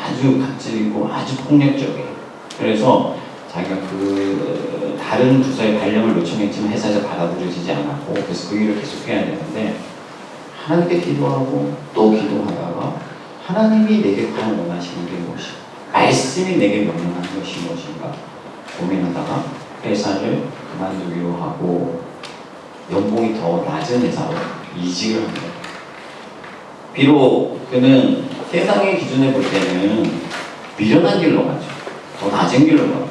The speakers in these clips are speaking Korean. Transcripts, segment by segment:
아주 갑질이고 아주 폭력적이에요. 그래서 자기가 그 다른 부서의 발령을 요청했지만 회사에서 받아들여지지 않았고, 그래서 그 일을 계속 해야 되는데 하나님께 기도하고 또 기도하다가 하나님이 내게 과연 원하시는 게 무엇인가, 말씀이 내게 명령하는 것이 무엇인가 고민하다가 회사를 그만두기로 하고 연봉이 더 낮은 회사로 이직을 합니다. 비록 그는 세상의 기준에 볼 때는 미련한 길로 가죠. 더 낮은 길로 가요.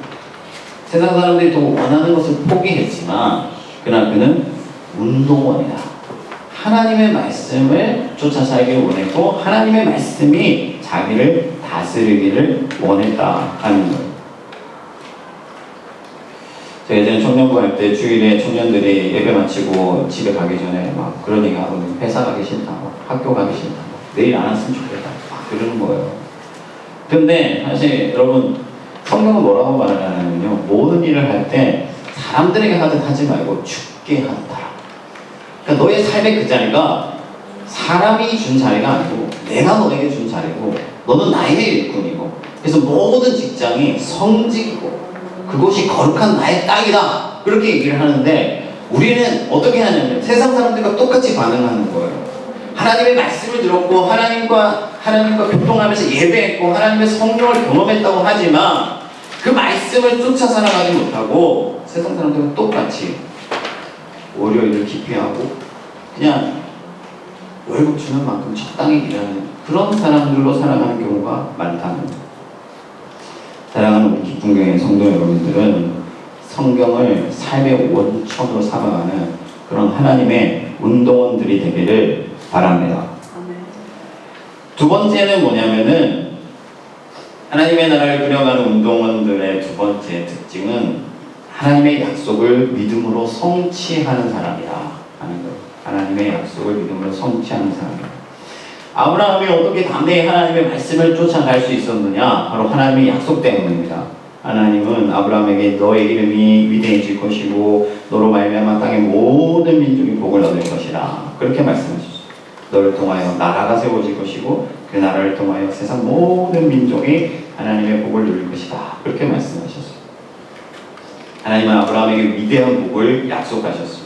세상 사람들이 더 원하는 것을 포기했지만 그러나 그는 운동원이다. 하나님의 말씀을 쫓아 살기를 원했고 하나님의 말씀이 자기를 다스리기를 원했다 하는 거예요. 제가 예전에 청년부 할 때 주일에 청년들이 예배 마치고 집에 가기 전에 막 그런 얘기 하거든요. 회사 가기 싫다고, 학교 가기 싫다고, 내일 안 왔으면 좋겠다, 막 그러는 거예요. 근데 사실 여러분, 성경은 뭐라고 말을 하냐면요, 모든 일을 할 때 사람들에게 하듯 하지 말고 주께 하듯하라. 그러니까 너의 삶의 그 자리가 사람이 준 자리가 아니고 내가 너에게 준 자리고 너는 나의 일꾼이고, 그래서 모든 직장이 성직이고 그것이 거룩한 나의 땅이다, 그렇게 얘기를 하는데 우리는 어떻게 하냐면 세상 사람들과 똑같이 반응하는 거예요. 하나님의 말씀을 들었고 하나님과 교통하면서 예배했고 하나님의 성령을 경험했다고 하지만 그 말씀을 쫓아 살아가지 못하고 세상 사람들과 똑같이 월요일을 기피하고 그냥 월급 주는 만큼 적당히 일하는 그런 사람들로 살아가는 경우가 많다는 거예요. 사랑하는 우리 기쁨교회 성도 여러분들은 성경을 삶의 원천으로 삼아가는 그런 하나님의 운동원들이 되기를 바랍니다. 두 번째는 뭐냐면은 하나님의 나라를 그려가는 운동원들의 두 번째 특징은 하나님의 약속을 믿음으로 성취하는 사람이다 하는 거예요. 하나님의 약속을 믿음으로 성취하는 사람이다. 아브라함이 어떻게 담대히 하나님의 말씀을 쫓아갈 수 있었느냐? 바로 하나님의 약속 때문입니다. 하나님은 아브라함에게 너의 이름이 위대해질 것이고 너로 말미암아 땅의 모든 민족이 복을 얻을 것이라, 그렇게 말씀하셨어요. 너를 통하여 나라가 세워질 것이고 그 나라를 통하여 세상 모든 민족이 하나님의 복을 누릴 것이다, 그렇게 말씀하셨어요. 하나님은 아브라함에게 위대한 복을 약속하셨어요.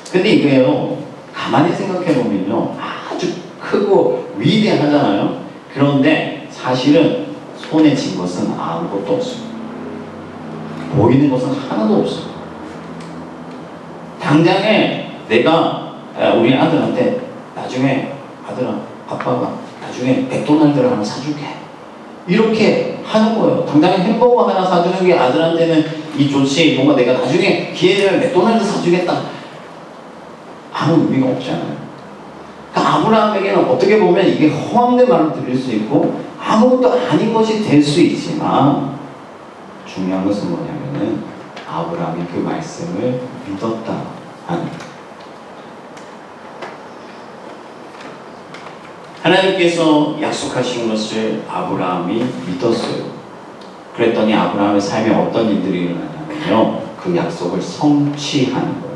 근데 이게요, 가만히 생각해보면요, 아주 크고 위대하잖아요. 그런데 사실은 손에 쥔 것은 아무것도 없습니다. 보이는 것은 하나도 없어요. 당장에 내가 우리 아들한테 나중에 아들아, 아빠가 나중에 맥도날드를 하나 사줄게, 이렇게 하는 거예요. 당장에 햄버거 하나 사주는 게 아들한테는 이 좋지, 뭔가 내가 나중에 기회를 맥도날드 사주겠다, 아무 의미가 없잖아요. 그러니까 아브라함에게는 어떻게 보면 이게 헛된 말로 들릴 수 있고 아무것도 아닌 것이 될 수 있지만 중요한 것은 뭐냐면은 아브라함이 그 말씀을 믿었다 하는, 하나님께서 약속하신 것을 아브라함이 믿었어요. 그랬더니 아브라함의 삶에 어떤 일들이 일어나냐면요, 그 약속을 성취하는 거예요.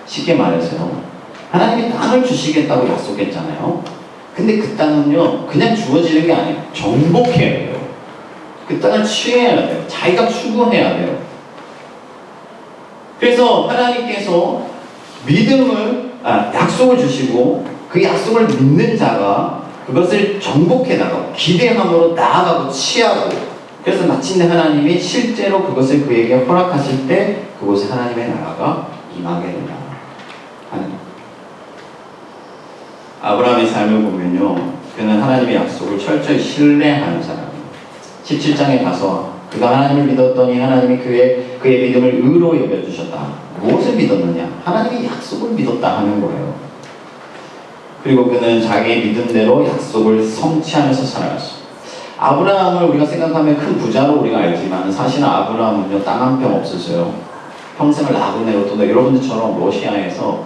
쉽게 말해서요, 하나님이 땅을 주시겠다고 약속했잖아요. 근데 그 땅은요, 그냥 주어지는 게 아니에요. 정복해야 돼요. 그 땅을 취해야 돼요. 자기가 추구해야 돼요. 그래서 하나님께서 약속을 주시고 그 약속을 믿는 자가 그것을 정복해 나가고 기대함으로 나아가고 취하고, 그래서 마침내 하나님이 실제로 그것을 그에게 허락하실 때 그곳에 하나님의 나라가 임하게 된다 하는. 아브라함의 삶을 보면요, 그는 하나님의 약속을 철저히 신뢰하는 사람입니다. 17장에 가서 그가 하나님을 믿었더니 하나님이 그의 믿음을 의로 여겨주셨다. 무엇을 믿었느냐? 하나님의 약속을 믿었다 하는 거예요. 그리고 그는 자기의 믿음대로 약속을 성취하면서 살아갔어요. 아브라함을 우리가 생각하면 큰 부자로 우리가 알지만 사실은 아브라함은요, 땅 한 평 없었어요. 평생을 나그네로, 또 여러분들처럼 러시아에서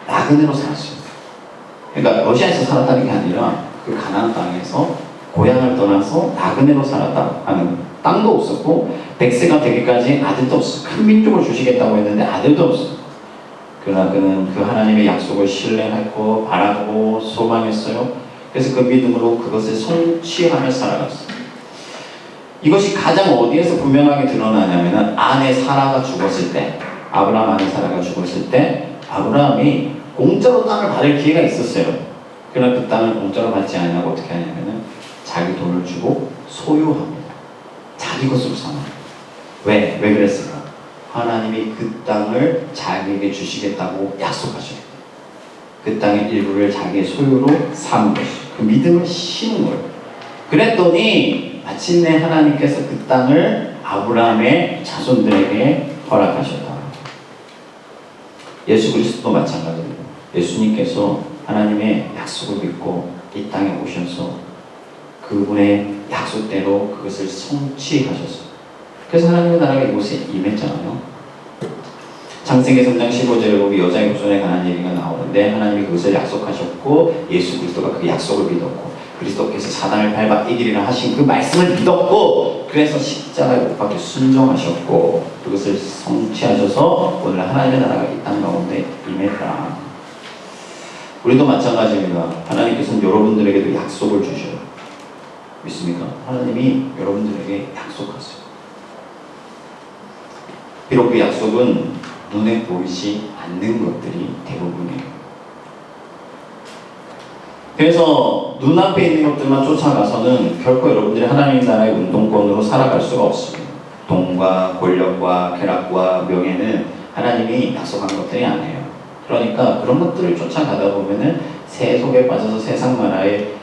나그네로 살았어요. 그러니까 러시아에서 살았다는 게 아니라 그 가나안 땅에서 고향을 떠나서 나그네로 살았다 하는, 땅도 없었고 100세가 되기까지 아들도 없었어요. 큰 민족을 주시겠다고 했는데 아들도 없어요. 그러나 그는 그 하나님의 약속을 신뢰했고 바라고 소망했어요. 그래서 그 믿음으로 그것을 성취하며 살아갔어요. 이것이 가장 어디에서 분명하게 드러나냐면은 아내 사라가 죽었을 때, 아브라함 아내 사라가 죽었을 때 아브라함이 공짜로 땅을 받을 기회가 있었어요. 그러나 그 땅을 공짜로 받지 않냐고 어떻게 하냐면은 자기 돈을 주고 소유합니다. 자기 것으로 삼아요. 왜 그랬을까? 하나님이 그 땅을 자기에게 주시겠다고 약속하셨어요. 그 땅의 일부를 자기의 소유로 삼은 것이죠. 그 믿음을 심은 거예요. 그랬더니 마침내 하나님께서 그 땅을 아브라함의 자손들에게 허락하셨다. 예수 그리스도도 마찬가지입니다. 예수님께서 하나님의 약속을 믿고 이 땅에 오셔서 그분의 약속대로 그것을 성취하셨어요. 그래서 하나님의 나라가 이곳에 임했잖아요. 창세기 3장 15절에 보면 여자의 후손에 관한 얘기가 나오는데 하나님이 그것을 약속하셨고 예수 그리스도가 그 약속을 믿었고 그리스도께서 사단을 밟아 이기리라 하신 그 말씀을 믿었고 그래서 십자가에 못 박혀 순종하셨고 그것을 성취하셔서 오늘 하나님의 나라가 이 땅 가운데 임했다. 우리도 마찬가지입니다. 하나님께서는 여러분들에게도 약속을 주셔요. 믿습니까? 하나님이 여러분들에게 약속하세요. 비록 그 약속은 눈에 보이지 않는 것들이 대부분이에요. 그래서 눈앞에 있는 것들만 쫓아가서는 결코 여러분들이 하나님 나라의 운동권으로 살아갈 수가 없습니다. 돈과 권력과 쾌락과 명예는 하나님이 약속한 것들이 아니에요. 그러니까 그런 것들을 쫓아가다 보면은 새 속에 빠져서 세상 만화에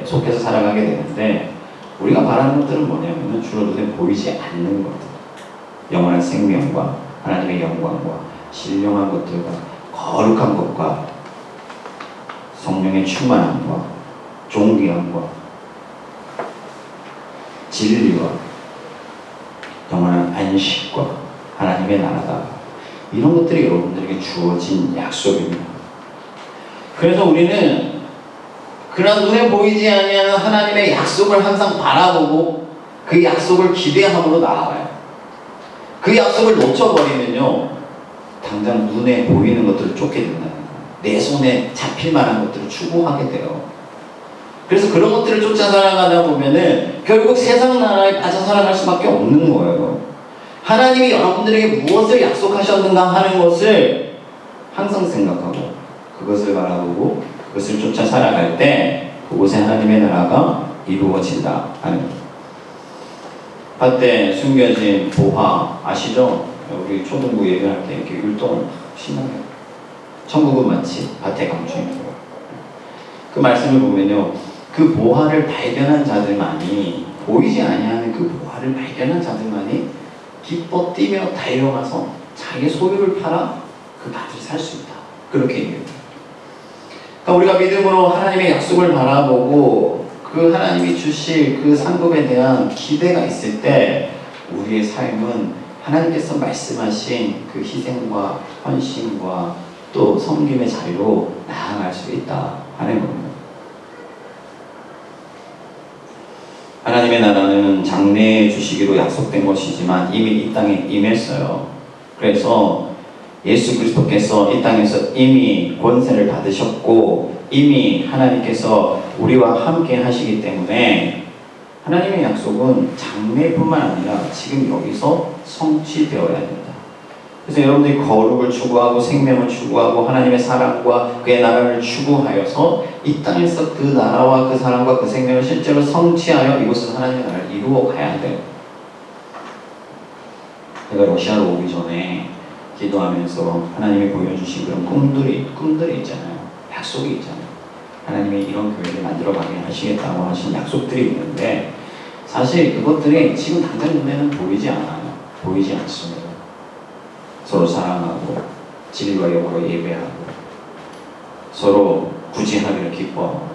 속해서 살아가게 되는데 우리가 바라는 것들은 뭐냐면은 주로 눈에 보이지 않는 것들, 영원한 생명과 하나님의 영광과 신령한 것들과 거룩한 것과 성령의 충만함과 존귀함과 진리와 영원한 안식과 하나님의 나라다. 이런 것들이 여러분들에게 주어진 약속입니다. 그래서 우리는 그런 눈에 보이지 아니하는 하나님의 약속을 항상 바라보고 그 약속을 기대함으로 나아가요. 그 약속을 놓쳐버리면요 당장 눈에 보이는 것들을 쫓게 된다는 거예요. 내 손에 잡힐 만한 것들을 추구하게 돼요. 그래서 그런 것들을 쫓아 살아가다 보면은 결국 세상 나라에 빠져 살아갈 수밖에 없는 거예요. 하나님이 여러분들에게 무엇을 약속하셨는가 하는 것을 항상 생각하고 그것을 바라보고 그것을 쫓아 살아갈 때 그곳에 하나님의 나라가 이루어진다 하는 거예요. 밭에 숨겨진 보화 아시죠? 우리 초등부 예배할 때 이렇게 율동을 신나요. 천국은 마치 밭의 강주이고 그 말씀을 보면요 그 보화를 발견한 자들만이 보이지 아니하는 그 보화를 발견한 자들만이 기뻐 뛰며 달려가서 자기 소유를 팔아 그 밭을 살 수 있다. 그렇게 얘기합니다. 그러니까 우리가 믿음으로 하나님의 약속을 바라보고 그 하나님이 주실 그 상급에 대한 기대가 있을 때 우리의 삶은 하나님께서 말씀하신 그 희생과 헌신과 또 섬김의 자리로 나아갈 수 있다 하는 겁니다. 하나님의 나라는 장래에 주시기로 약속된 것이지만 이미 이 땅에 임했어요. 그래서 예수 그리스도께서 이 땅에서 이미 권세를 받으셨고 이미 하나님께서 우리와 함께 하시기 때문에 하나님의 약속은 장래뿐만 아니라 지금 여기서 성취되어야 됩니다. 그래서 여러분들이 거룩을 추구하고 생명을 추구하고 하나님의 사랑과 그의 나라를 추구하여서 이 땅에서 그 나라와 그 사랑과 그 생명을 실제로 성취하여 이곳에서 하나님의 나라를 이루어 가야 돼요. 제가 러시아로 오기 전에 기도하면서 하나님이 보여주신 그런 꿈들이 있잖아요. 약속이 있잖아요. 하나님이 이런 교회를 만들어가게 하시겠다고 하신 약속들이 있는데 사실 그것들이 지금 당장 눈에는 보이지 않아요. 보이지 않습니다. 서로 사랑하고 진리와 영으로 예배하고 서로 구제하기를 기뻐하고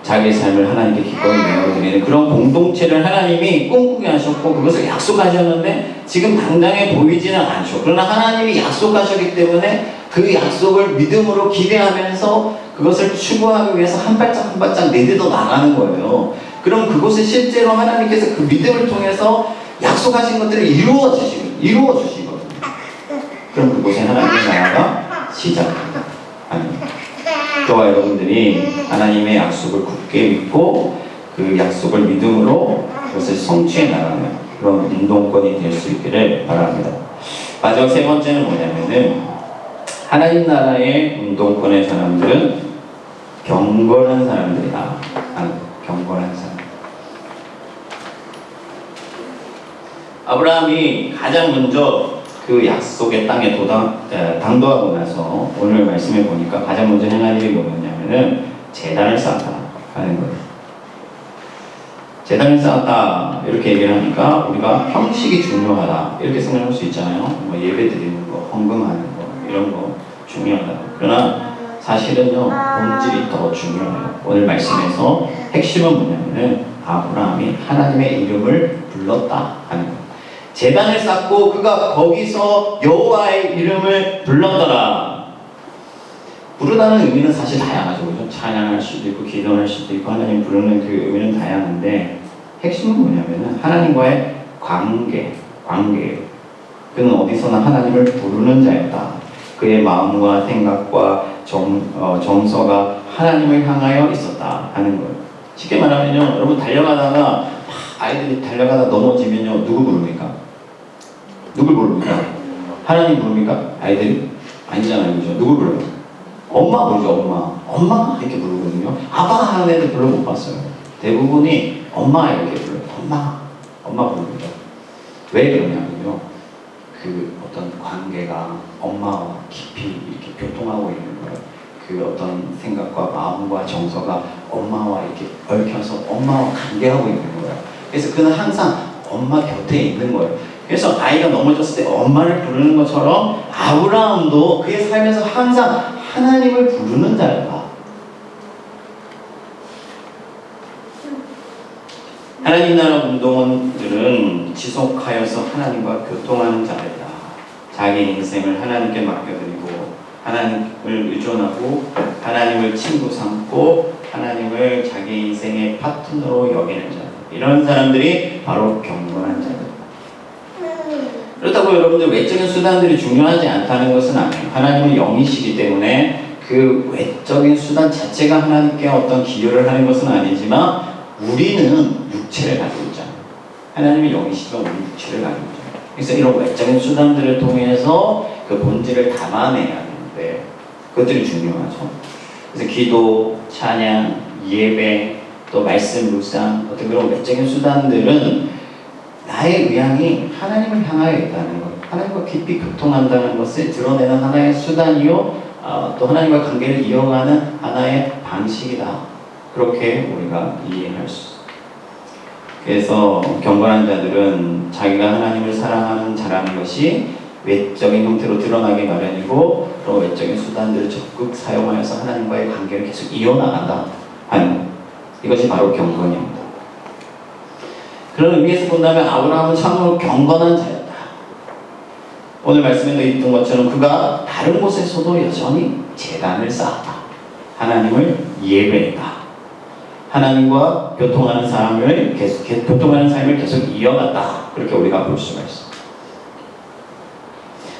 자기의 삶을 하나님께 기꺼이 내어드리는 그런 공동체를 하나님이 꿈꾸게 하셨고 그것을 약속하셨는데 지금 당장에 보이지는 않죠. 그러나 하나님이 약속하셨기 때문에 그 약속을 믿음으로 기대하면서 그것을 추구하기 위해서 한 발짝 한 발짝 내딛어 나가는 거예요. 그럼 그곳에 실제로 하나님께서 그 믿음을 통해서 약속하신 것들을 이루어 주시거든요. 그럼 그곳에 하나님의 나라가 시작합니다. 아멘. 저와 여러분들이 하나님의 약속을 굳게 믿고 그 약속을 믿음으로 그것을 성취해 나가는 그런 운동권이 될 수 있기를 바랍니다. 마지막 세 번째는 뭐냐면은 하나님 나라의 운동권의 사람들은 경건한 사람들이다. 경건한 사람. 아브라함이 가장 먼저 그 약속의 땅에 당도하고 나서 오늘 말씀해 보니까 가장 먼저 행한 일이 뭐였냐면은 제단을 쌓았다 하는 거예요. 제단을 쌓았다 이렇게 얘기를 하니까 우리가 형식이 중요하다 이렇게 생각할 수 있잖아요. 뭐 예배 드리는 거, 헌금하는 거 이런 거 중요하다. 그러나 사실은요 본질이 더 중요해요. 오늘 말씀에서 핵심은 뭐냐면은 아브라함이 하나님의 이름을 불렀다 하는 거예요. 제단을 쌓고 그가 거기서 여호와의 이름을 불렀더라. 부르다는 의미는 사실 다양하죠. 그죠? 찬양할 수도 있고 기도할 수도 있고 하나님 부르는 그 의미는 다양한데 핵심은 뭐냐면은 하나님과의 관계예요. 그는 어디서나 하나님을 부르는 자였다. 그의 마음과 생각과 정서가 하나님을 향하여 있었다 하는 거예요. 쉽게 말하면요, 여러분 달려가다가 아이들이 달려가다 넘어지면요 누구 부릅니까? 누굴 부릅니까? 하나님 부릅니까? 아이들이? 아니잖아요, 그죠? 누굴 불러요? 엄마 부르죠, 엄마 이렇게 부르거든요. 아빠 하는 애들 별로 못 봤어요. 대부분이 엄마 이렇게 불러요. 엄마 부릅니다. 왜 그러냐면요, 그 어떤 관계가 엄마와 깊이 이렇게 교통하고 있는 거예요. 그 어떤 생각과 마음과 정서가 엄마와 이렇게 얽혀서 엄마와 관계하고 있는 거예요. 그래서 그는 항상 엄마 곁에 있는 거예요. 그래서 아이가 넘어졌을 때 엄마를 부르는 것처럼 아브라함도 그의 삶에서 항상 하나님을 부르는 자였다. 하나님 나라 운동원들은 지속하여서 하나님과 교통하는 자였다. 자기 인생을 하나님께 맡겨드리고 하나님을 의존하고 하나님을 친구 삼고 하나님을 자기 인생의 파트너로 여기는 자. 이런 사람들이 바로 경건한 자들. 그렇다고 여러분들 외적인 수단들이 중요하지 않다는 것은 아니에요. 하나님은 영이시기 때문에 그 외적인 수단 자체가 하나님께 어떤 기여를 하는 것은 아니지만 우리는 육체를 가지고 있잖아요. 하나님이 영이시지만 우리는 육체를 가지고 있잖아요. 그래서 이런 외적인 수단들을 통해서 그 본질을 담아내야 하는데 그것들이 중요하죠. 그래서 기도, 찬양, 예배, 또 말씀 묵상, 어떤 그런 외적인 수단들은 나의 의향이 하나님을 향하여 있다는 것, 하나님과 깊이 교통한다는 것을 드러내는 하나의 수단이요, 또 하나님과 관계를 이어가는 하나의 방식이다. 그렇게 우리가 이해할 수 있습니다. 그래서 경건한 자들은 자기가 하나님을 사랑하는 자라는 것이 외적인 형태로 드러나기 마련이고 또 외적인 수단들을 적극 사용하여서 하나님과의 관계를 계속 이어나간다 하는 이것이 바로 경건입니다. 그런 의미에서 본다면 아브라함은 참으로 경건한 자였다. 오늘 말씀에도 있던 것처럼 그가 다른 곳에서도 여전히 제단을 쌓았다. 하나님을 예배했다. 하나님과 교통하는 삶을 계속 이어갔다. 그렇게 우리가 볼 수가 있습니다.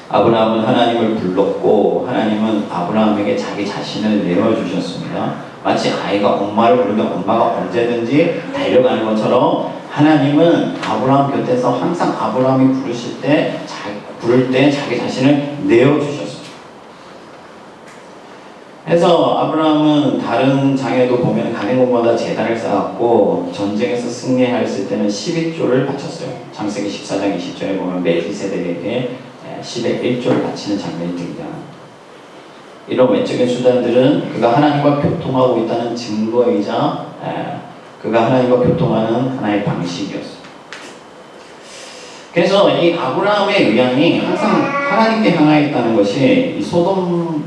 아브라함은 하나님을 불렀고 하나님은 아브라함에게 자기 자신을 내어주셨습니다. 마치 아이가 엄마를 부르면 엄마가 언제든지 달려가는 것처럼 하나님은 아브라함 곁에서 항상 아브라함이 부를 때 자기 자신을 내어주셨습니다. 그래서 아브라함은 다른 장에도 보면 가맹공마다 제단을 쌓았고 전쟁에서 승리하였을 때는 11조를 바쳤어요. 창세기 14장 20절에 보면 멜기세덱에게 10의 1조를 바치는 장면이 등장합니다. 이런 외적인 수단들은 그가 하나님과 교통하고 있다는 증거이자 그가 하나님과 교통하는 하나의 방식이었어요. 그래서 이 아브라함의 의향이 항상 하나님께 향하여 있다는 것이 이 소돔을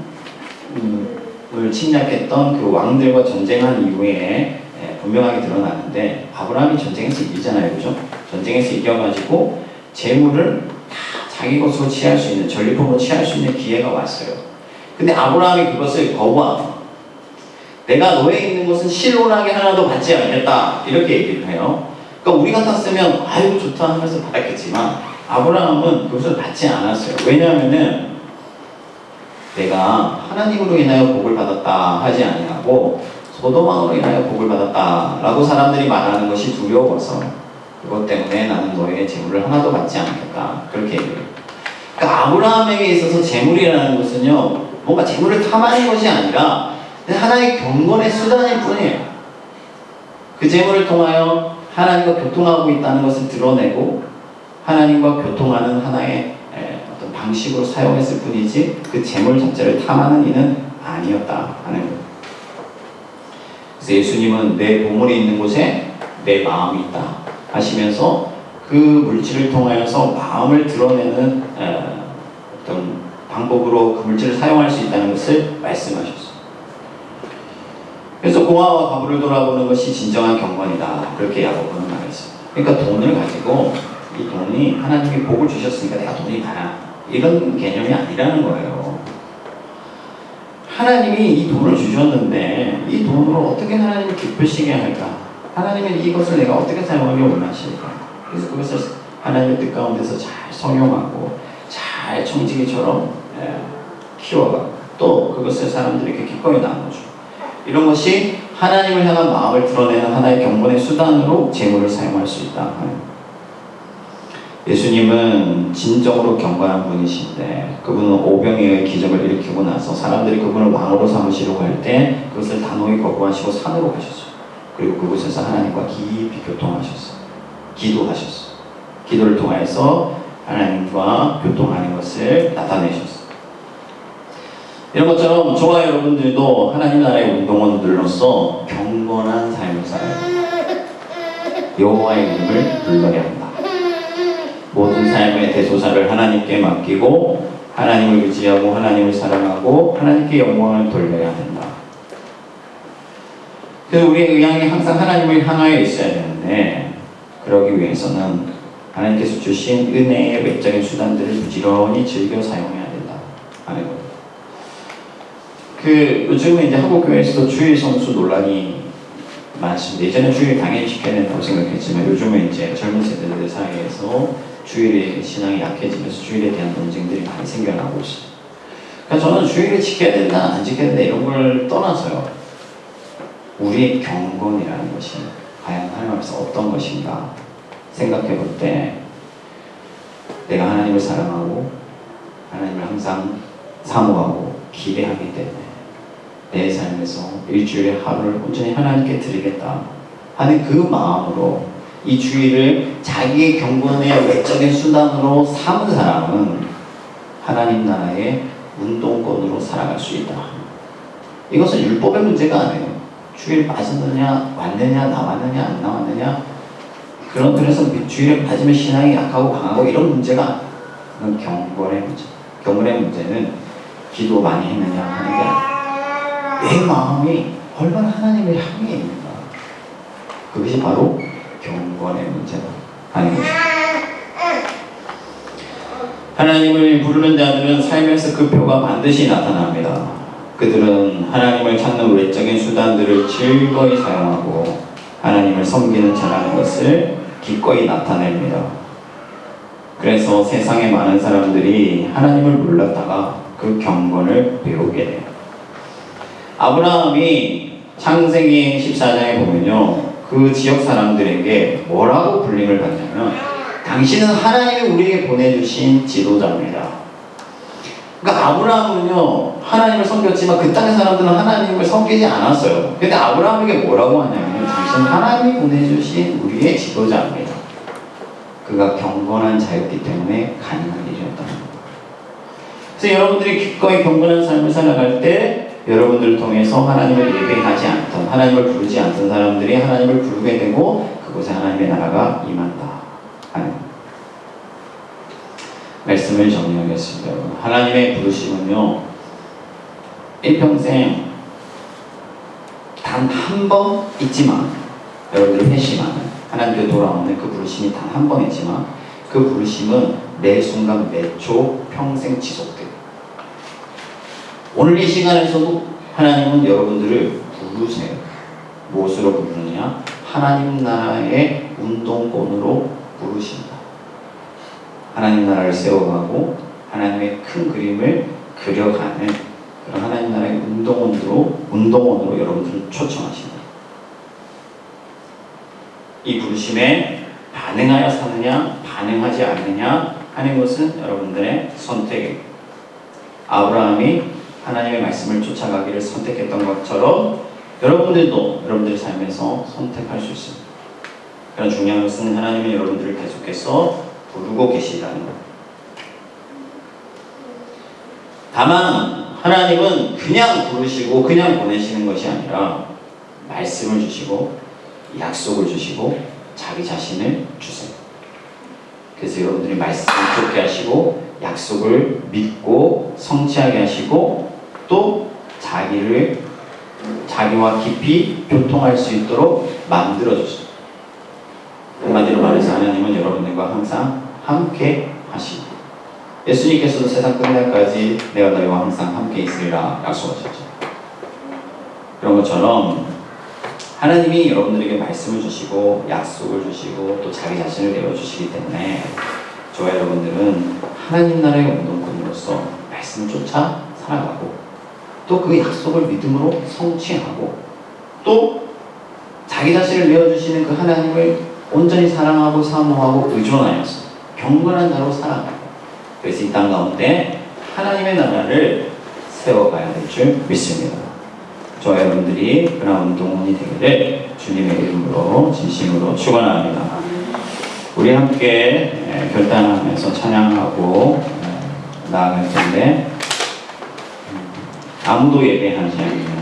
침략했던 그 왕들과 전쟁한 이후에 분명하게 드러나는데 아브라함이 전쟁에서 이기잖아요, 그죠? 전쟁에서 이겨가지고 재물을 다 자기 것으로 취할 수 있는, 전리품으로 취할 수 있는 기회가 왔어요. 근데 아브라함이 그것을 거부합니다. 내가 너에 있는 것은 실로나게 하나도 받지 않겠다, 이렇게 얘기를 해요. 그러니까 우리 같았으면 아이고 좋다 하면서 받았겠지만 아브라함은 그것을 받지 않았어요. 왜냐하면은 내가 하나님으로 인하여 복을 받았다 하지 아니하고 소돔왕으로 인하여 복을 받았다 라고 사람들이 말하는 것이 두려워서 그것 때문에 나는 너의 재물을 하나도 받지 않겠다 그렇게 얘기해요. 그러니까 아브라함에게 있어서 재물이라는 것은요 뭔가 재물을 탐하는 것이 아니라 하나의 경건의 수단일 뿐이에요. 그 재물을 통하여 하나님과 교통하고 있다는 것을 드러내고 하나님과 교통하는 하나의 어떤 방식으로 사용했을 뿐이지 그 재물 자체를 탐하는 이는 아니었다 하는 거예요. 그래서 예수님은 내 보물이 있는 곳에 내 마음이 있다 하시면서 그 물질을 통하여서 마음을 드러내는 어떤 방법으로 그 물질을 사용할 수 있다는 것을 말씀하셨어요. 그래서 공화와 과부를 돌아보는 것이 진정한 경건이다 그렇게 야고보는 말했습니다. 그러니까 돈을 가지고 이 돈이 하나님이 복을 주셨으니까 내가 돈이 많아 이런 개념이 아니라는 거예요. 하나님이 이 돈을 주셨는데 이 돈으로 어떻게 하나님을 기쁘시게 할까? 하나님은 이것을 내가 어떻게 사용하기 원하실까? 그래서 그것을 하나님의 뜻 가운데서 잘 성용하고 잘 청지기처럼 키워가고 또 그것을 사람들에게 기꺼이 나눠주고 이런 것이 하나님을 향한 마음을 드러내는 하나의 경건의 수단으로 재물을 사용할 수 있다. 예수님은 진정으로 경건한 분이신데 그분은 오병이어의 기적을 일으키고 나서 사람들이 그분을 왕으로 삼으시려고 할 때 그것을 단호히 거부하시고 산으로 가셨어요. 그리고 그곳에서 하나님과 깊이 교통하셨어요. 기도하셨어요. 기도를 통해서 하나님과 교통하는 것을 나타내셨어요. 이런 것처럼 저와 여러분들도 하나님 나라의 운동원들로서 경건한 삶을 살아야 합니다. 여호와의 이름을 불러야 한다. 모든 삶의 대소사를 하나님께 맡기고 하나님을 의지하고 하나님을 사랑하고 하나님께 영광을 돌려야 된다. 그래서 우리의 의향이 항상 하나님을 향하여 있어야 되는데 그러기 위해서는 하나님께서 주신 은혜의 외적인 수단들을 부지런히 즐겨 사용해야 된다 하는 거예요. 요즘에 이제 한국 교회에서도 주일 성수 논란이 많습니다. 예전에 주일 당연히 지켜야 된다고 생각했지만 요즘에 이제 젊은 세대들 사이에서 주일의 신앙이 약해지면서 주일에 대한 논쟁들이 많이 생겨나고 있어요. 그러니까 저는 주일을 지켜야 된다, 안 지켜야 된다 이런 걸 떠나서요. 우리의 경건이라는 것이 과연 하나님 앞에서 어떤 것인가 생각해 볼 때 내가 하나님을 사랑하고 하나님을 항상 사모하고 기대하기 때문에 내 삶에서 일주일에 하루를 온전히 하나님께 드리겠다 하는 그 마음으로 이 주일을 자기의 경건의 외적인 수단으로 삼은 사람은 하나님 나라의 운동권으로 살아갈 수 있다. 이것은 율법의 문제가 아니에요. 주일 빠졌느냐 왔느냐 나왔느냐 안 나왔느냐 그래서 주일에 빠지면 신앙이 약하고 강하고 이런 문제가 그건 경건의 문제. 경건의 문제는 기도 많이 했느냐 하는 게 아니에요. 내 마음이 얼마나 하나님을 향해 있는가. 그것이 바로 경건의 문제다 하는 것입니다. 하나님을 부르는 자들은 삶에서 그 표가 반드시 나타납니다. 그들은 하나님을 찾는 외적인 수단들을 즐거이 사용하고 하나님을 섬기는 자라는 것을 기꺼이 나타냅니다. 그래서 세상에 많은 사람들이 하나님을 몰랐다가 그 경건을 배우게 돼요. 아브라함이 창세기 14장에 보면요, 그 지역 사람들에게 뭐라고 불림을 받냐면 당신은 하나님이 우리에게 보내주신 지도자입니다. 그러니까 아브라함은요 하나님을 섬겼지만 그 땅의 사람들은 하나님을 섬기지 않았어요. 근데 아브라함에게 뭐라고 하냐면 당신은 하나님이 보내주신 우리의 지도자입니다. 그가 경건한 자였기 때문에 가능한 일이었다는 거예요. 그래서 여러분들이 기꺼이 경건한 삶을 살아갈 때 여러분들을 통해서 하나님을 예배하지 않던, 하나님을 부르지 않던 사람들이 하나님을 부르게 되고 그곳에 하나님의 나라가 임한다 하는 말씀을 정리하겠습니다. 하나님의 부르심은요 일평생 단 한 번 있지만 여러분들이 회심하는 하나님께 돌아오는 그 부르심이 단 한 번 있지만 그 부르심은 매 순간 매 초 평생 지속돼요. 오늘 이 시간에서도 하나님은 여러분들을 부르세요. 무엇으로 부르느냐? 하나님 나라의 운동권으로 부르신다. 하나님 나라를 세워가고 하나님의 큰 그림을 그려가는 그런 하나님 나라의 운동원으로 여러분들을 초청하십니다. 이 부르심에 반응하여 사느냐, 반응하지 않느냐 하는 것은 여러분들의 선택입니다. 아브라함이 하나님의 말씀을 쫓아가기를 선택했던 것처럼 여러분들도 여러분들의 삶에서 선택할 수 있습니다. 그런 중요한 것은 하나님이 여러분들을 계속해서 부르고 계시다는 것. 다만 하나님은 그냥 부르시고 그냥 보내시는 것이 아니라 말씀을 주시고 약속을 주시고 자기 자신을 주세요. 그래서 여러분들이 말씀을 듣게 하시고 약속을 믿고 성취하게 하시고 또 자기와 깊이 교통할 수 있도록 만들어 주십니다. 한마디로 말해서 하나님은 여러분들과 항상 함께 하십니다. 예수님께서도 세상 끝날까지 내가 너희와 항상 함께 있으리라 약속하셨죠. 그런 것처럼 하나님이 여러분들에게 말씀을 주시고 약속을 주시고 또 자기 자신을 내어주시기 때문에 저와 여러분들은 하나님 나라의 운동꾼으로서 말씀을 쫓아 살아가고 또 그 약속을 믿음으로 성취하고 또 자기 자신을 내어주시는 그 하나님을 온전히 사랑하고 사모하고 의존하여서 경건한 자로 살아가고 그래서 이 땅 가운데 하나님의 나라를 세워가야 될 줄 믿습니다. 저와 여러분들이 그런 운동원이 되기를 주님의 이름으로 진심으로 축원합니다. 우리 함께 결단하면서 찬양하고 나아갈 텐데 아무도 예배하지 않는